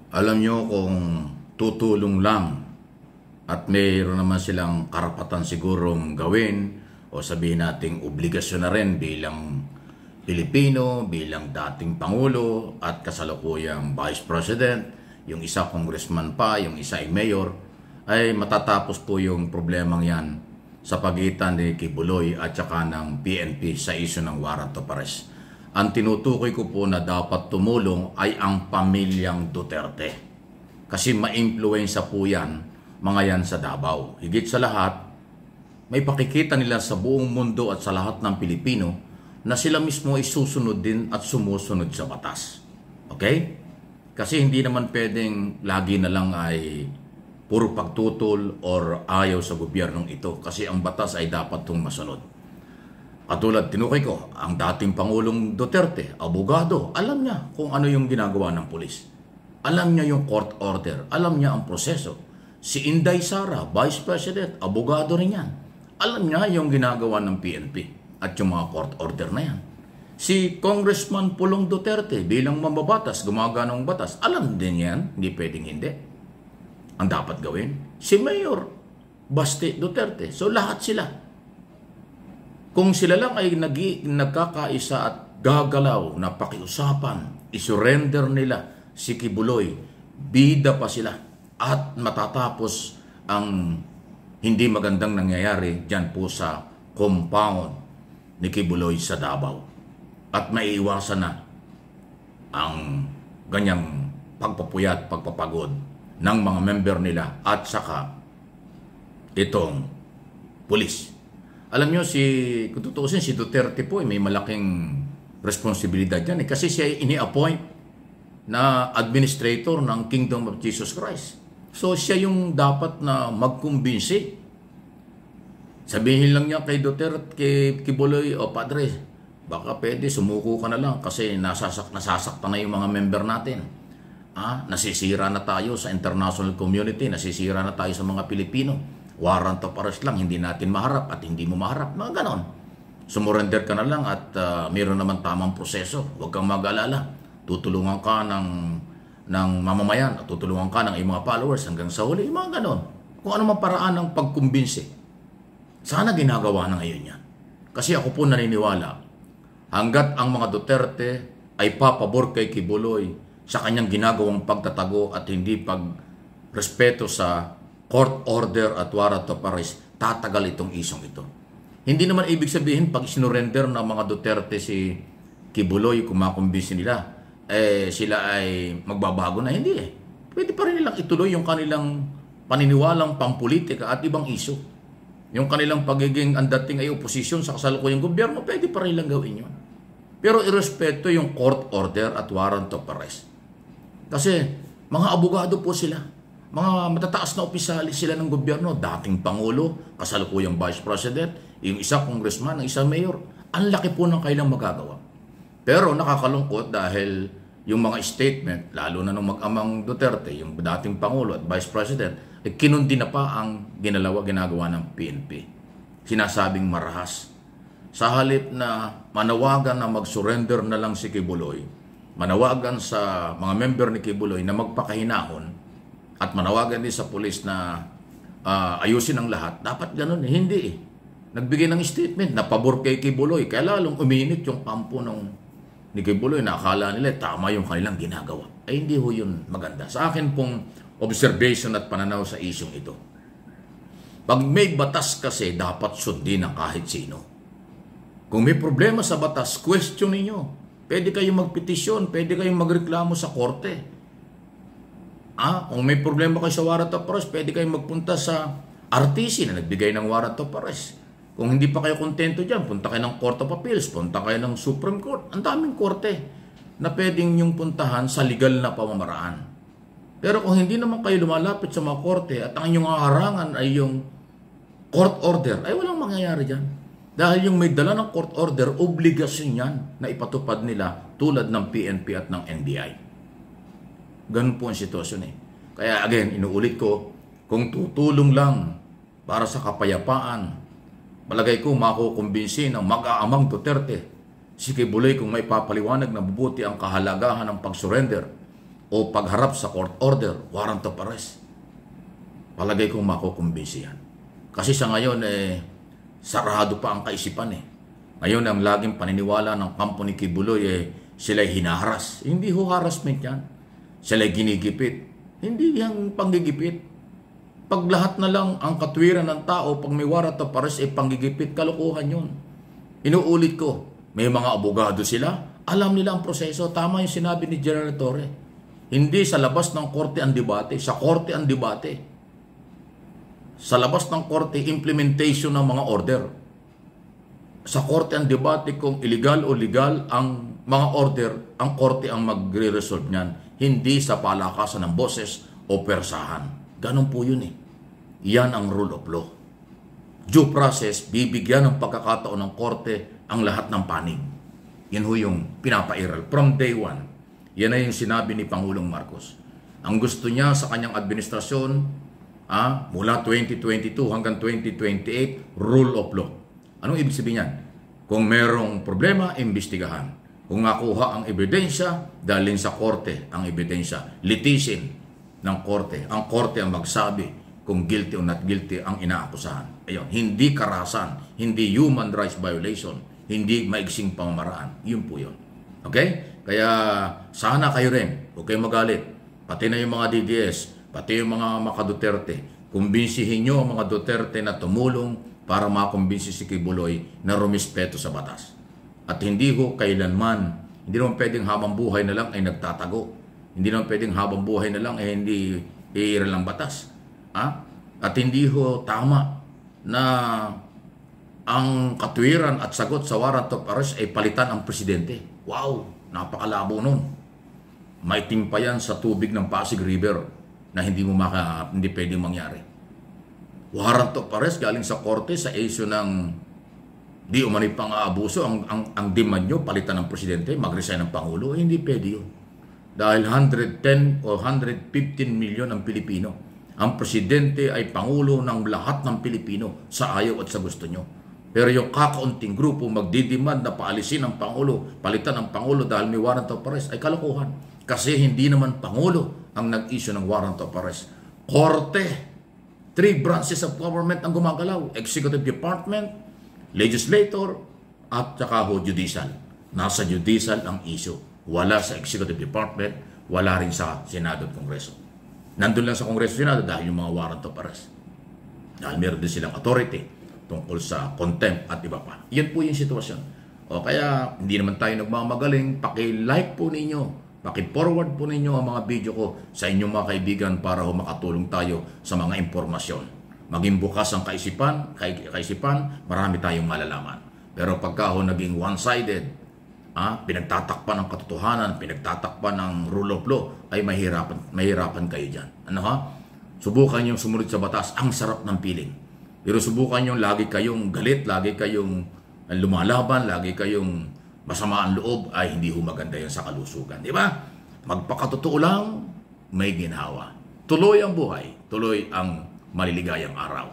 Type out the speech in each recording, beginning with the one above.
Alam nyo kung tutulong lang at mayroon naman silang karapatan sigurong gawin o sabihin nating obligasyon na rin bilang Pilipino, bilang dating Pangulo at kasalukuyang Vice President, yung isa congressman pa, yung isa ay mayor, ay matatapos po yung problemang yan sa pagitan ni Kibuloy at saka ng PNP sa isyu ng warrant of arrest. Ang tinutukoy ko po na dapat tumulong ay ang pamilyang Duterte. Kasi ma-influensya po yan, mga yan sa Davao. Higit sa lahat, may pakikita nila sa buong mundo at sa lahat ng Pilipino na sila mismo ay susunod din at sumusunod sa batas. Okay? Kasi hindi naman pwedeng lagi na lang ay puro pagtutol or ayaw sa gobyernong ito. Kasi ang batas ay dapat itong masunod. Katulad, tinukay ko, ang dating Pangulong Duterte, abogado, alam niya kung ano yung ginagawa ng pulis. Alam niya yung court order, alam niya ang proseso. Si Inday Sara, Vice President, abogado rin yan. Alam niya yung ginagawa ng PNP at yung mga court order na yan. Si Congressman Pulong Duterte, bilang mambabatas, gumaganong batas, alam din yan, hindi pwedeng hindi. Ang dapat gawin, si Mayor Baste Duterte, so lahat sila. Kung sila lang ay nagkakaisa at gagalaw na pakiusapan, isurrender nila si Kibuloy, bida pa sila at matatapos ang hindi magandang nangyayari dyan po sa compound ni Kibuloy sa Davao. At maiiwasan na ang ganyang pagpapuyat, pagpapagod ng mga member nila at saka itong pulis. Alam nyo, kung tutuusin, si Duterte po may malaking responsibilidad yan. Kasi siya ay ini-appoint na administrator ng Kingdom of Jesus Christ. So siya yung dapat na magkumbinsi. Sabihin lang niya kay Duterte, kay Kibuloy, o Padre, baka pwede sumuko ka na lang kasi nasasaktan na yung mga member natin. Nasisira na tayo sa international community, nasisira na tayo sa mga Pilipino. Warrant of arrest lang, hindi natin maharap at hindi mo maharap. Mga ganon. Sumurrender ka na lang at mayroon naman tamang proseso. Huwag kang mag-alala. Tutulungan ka ng mamamayan at tutulungan ka ng iyong mga followers hanggang sa huli. Mga ganon. Kung ano man paraan ng pagkumbinsi. Sana ginagawa na ngayon yan. Kasi ako po naniniwala, hanggat ang mga Duterte ay papabor kay Kibuloy sa kanyang ginagawang pagtatago at hindi pagrespeto sa court order at warrant of arrest, tatagal itong isong ito. Hindi naman ibig sabihin pag sinurrender ng mga Duterte si Kibuloy, kung makumbinsi nila, sila ay magbabago na. Hindi eh. Pwede pa rin nilang ituloy yung kanilang paniniwalang pampolitika at ibang isyo. Yung kanilang pagiging andating ay oposisyon sa kasalukuyang gobyerno, pwede pa rin nilang gawin yun. Pero irespeto yung court order at warrant of arrest. Kasi mga abogado po sila. Mga matataas na opisyali sila ng gobyerno, dating Pangulo, kasalukuyang Vice President, yung isa congressman, yung isa mayor. Ang laki po ng kailang magagawa. Pero nakakalungkot dahil yung mga statement, lalo na nung mag-amang Duterte, yung dating Pangulo at Vice President, kinundi na pa ang ginagawa ng PNP. Sinasabing marahas. Sa halip na manawagan na mag-surrender na lang si Kibuloy, manawagan sa mga member ni Kibuloy na magpakahinahon, at manawagan din sa pulis na ayusin ang lahat, dapat ganun eh. Hindi eh. Nagbigay ng statement na pabor kay Kibuloy, kaya lalong uminit yung pampo ni Kibuloy na akala nila tama yung kanilang ginagawa. Ay hindi ho yun maganda. Sa akin pong observation at pananaw sa isyong ito. Pag may batas kasi, dapat sundin ng kahit sino. Kung may problema sa batas, question ninyo. Pwede kayong magpetisyon, pwede kayong magreklamo sa korte. Kung may problema kayo sa warrant of arrest, pwede kayong magpunta sa RTC na nagbigay ng warrant of arrest. Kung hindi pa kayo kontento dyan, punta kayo ng Court of Appeals, punta kayo ng Supreme Court. Ang daming korte na pwedeng yung puntahan sa legal na pamamaraan. Pero kung hindi naman kayo lumalapit sa mga korte at ang inyong harangan ay yung court order, ay walang mangyayari dyan. Dahil yung may dala ng court order, obligasyon yan na ipatupad nila tulad ng PNP at ng NBI. Ganun po ang sitwasyon eh. Kaya again, inuulit ko, kung tutulong lang para sa kapayapaan, malagay ko makukumbinsi ng mag-aamang Duterte si Kibuloy kung may papaliwanag na mabuti ang kahalagahan ng pag-surrender o pagharap sa court order, warrant of arrest. Palagay kong makukumbinsi yan. Kasi sa ngayon, sarado pa ang kaisipan eh. Ngayon, ang laging paniniwala ng kampo ni Kibuloy, sila'y hinaharas. Hindi ho harassment yan. Sila'y ginigipit. Hindi yung panggigipit. Pag lahat na lang ang katwiran ng tao, pag may warrant of arrest, panggigipit, kalokohan yun. Inuulit ko, may mga abogado sila, alam nila ang proseso. Tama yung sinabi ni General Torre. Hindi sa labas ng korte ang debate, sa korte ang debate. Sa labas ng korte, implementation ng mga order. Sa korte ang debate kung illegal o legal ang mga order, ang korte ang magre-resolve niyan. Hindi sa palakasan ng boses o persahan. Ganun po yun eh. Yan ang rule of law. Due process, bibigyan ng pagkakataon ng korte ang lahat ng panig. Yan ho yung pinapairal. From day one, yan na yung sinabi ni Pangulong Marcos. Ang gusto niya sa kanyang administrasyon, mula 2022 hanggang 2028, rule of law. Anong ibig sabihin yan? Kung merong problema, imbestigahan. Kung nakuha ang ebidensya, dalhin sa korte ang ebidensya. Litisin ng korte. Ang korte ang magsabi kung guilty o not guilty ang inaakusahan. Ayun, hindi karahasan, hindi human rights violation, hindi maigsing pamamaraan. Yun po yun. Okay? Kaya sana kayo rin, huwag kayong magalit. Pati na yung mga DDS, pati yung mga Duterte, kumbinsihin nyo ang mga Duterte na tumulong para makumbinsi si Kibuloy na rumispeto sa batas. At hindi ho kailanman, hindi naman pwedeng habang buhay na lang ay nagtatago. Hindi naman pwedeng habang buhay na lang ay hindi iiral ng batas. At hindi ho tama na ang katwiran at sagot sa warrant of arrest ay palitan ang presidente. Wow, napakalabo nun. Maitim pa yan sa tubig ng Pasig River na hindi pwedeng mangyari. Warrant of arrest galing sa korte sa issue ng di umani pang aabuso. Ang demand nyo, palitan ng presidente, mag-resign ng Pangulo, hindi pwede yun. Dahil 110 o 115 million ang Pilipino. Ang presidente ay Pangulo ng lahat ng Pilipino sa ayaw at sa gusto nyo. Pero yung kakaunting grupo magdidemand na paalisin ang Pangulo, palitan ang Pangulo dahil may warrant of arrest, ay kalokohan. Kasi hindi naman Pangulo ang nag-issue ng warrant of arrest. Korte, 3 branches of government ang gumagalaw. Executive Department, Legislator, at saka Judicial. Nasa Judicial ang issue. Wala sa Executive Department, wala rin sa Senado at Kongreso. Nandun lang sa Kongreso at Senado dahil yung mga warrant of arrest. Dahil meron din silang authority tungkol sa contempt at iba pa. Yan po yung sitwasyon. O kaya, hindi naman tayo nagmamagaling. Paki-like po ninyo, paki-forward po ninyo ang mga video ko sa inyong mga kaibigan para makatulong tayo sa mga impormasyon. Maging bukas ang kaisipan, marami tayong malalaman. Pero pagka naging one-sided, pinagtatakpan ng katotohanan, pinagtatakpan ng rule of law, ay mahirapan kayo dyan. Subukan yung sumunod sa batas. Ang sarap ng feeling. Pero subukan yung lagi kayong galit, lagi kayong lumalaban, lagi kayong masama ang loob, ay hindi maganda yan sa kalusugan. Di ba? Magpakatotoo lang, may ginhawa. Tuloy ang buhay, tuloy ang maliligayang araw.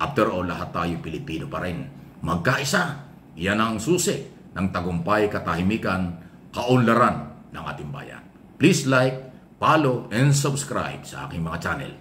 After all, lahat tayo Pilipino pa rin. Magkaisa, yan ang susi ng tagumpay, katahimikan, kaunlaran ng ating bayan. Please like, follow, and subscribe sa aking mga channel.